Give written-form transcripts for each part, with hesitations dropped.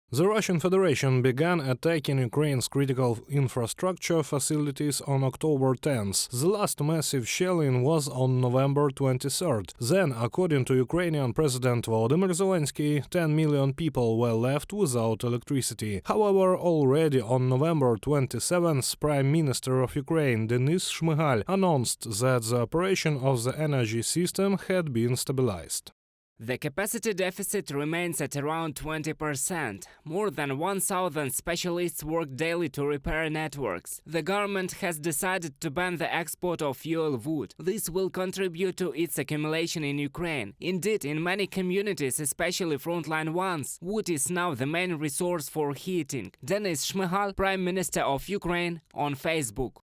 The Russian Federation began attacking Ukraine's critical infrastructure facilities on October 10th. The last massive shelling was on November 23rd. Then, according to Ukrainian President Volodymyr Zelensky, 10 million people were left without electricity. However, already on November 27th, Prime Minister of Ukraine Denis Shmyhal announced that the operation of the energy system had been stabilized. The capacity deficit remains at around 20%. More than 1,000 specialists work daily to repair networks. The government has decided to ban the export of fuel wood. This will contribute to its accumulation in Ukraine. Indeed, in many communities, especially frontline ones, wood is now the main resource for heating. Denis Shmyhal, Prime Minister of Ukraine, on Facebook.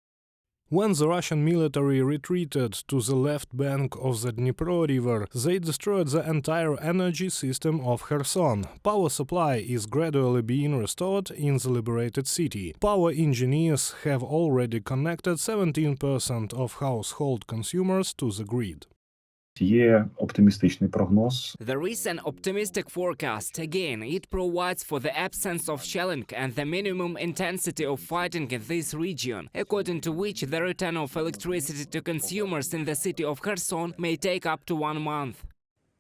When the Russian military retreated to the left bank of the Dnipro River, they destroyed the entire energy system of Kherson. Power supply is gradually being restored in the liberated city. Power engineers have already connected 17% of household consumers to the grid. Є оптимістичний прогноз. There is an optimistic forecast. Again, it provides for the absence of shelling and the minimum intensity of fighting in this region, according to which the return of electricity to consumers in the city of Kherson may take up to 1 month.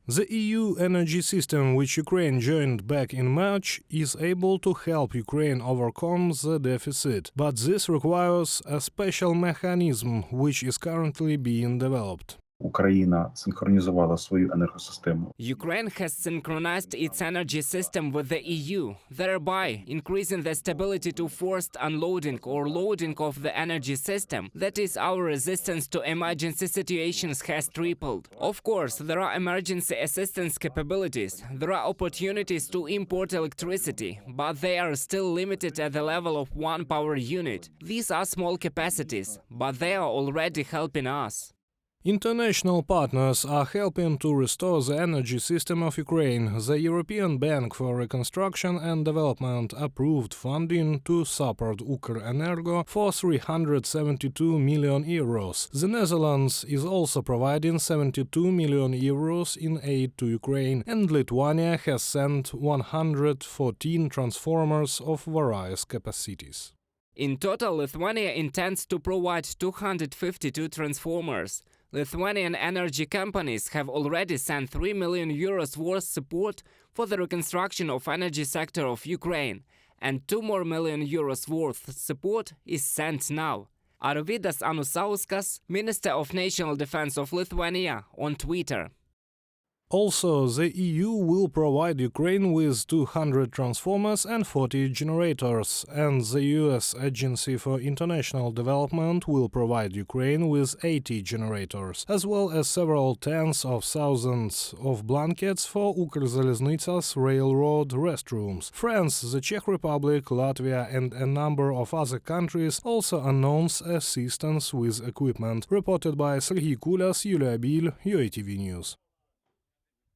The EU energy system, which Ukraine joined back in March, is able to help Ukraine overcome the deficit, but this requires a special mechanism which is currently being developed. Україна синхронізувала свою енергосистему. Ukraine has synchronized its energy system with the EU, thereby increasing the stability to forced unloading or loading of the energy system. That is, our resistance to emergency situations has tripled. Of course, there are emergency assistance capabilities. There are opportunities to import electricity, but they are still limited at the level of 1 power unit. These are small capacities, but they are already helping us. International partners are helping to restore the energy system of Ukraine. The European Bank for Reconstruction and Development approved funding to support Ukrenergo for 372 million euros. The Netherlands is also providing 72 million euros in aid to Ukraine, and Lithuania has sent 114 transformers of various capacities. In total, Lithuania intends to provide 252 transformers. Lithuanian energy companies have already sent 3 million euros worth support for the reconstruction of energy sector of Ukraine, and 2 more million euros worth support is sent now. Arvydas Anusauskas, Minister of National Defense of Lithuania, on Twitter. Also, the EU will provide Ukraine with 200 transformers and 40 generators, and the US Agency for International Development will provide Ukraine with 80 generators, as well as several tens of thousands of blankets for Ukrzaliznytsa's railroad restrooms. France, the Czech Republic, Latvia and a number of other countries also announced assistance with equipment. Reported by Serhiy Kulas, Yulia Bil, UATV News.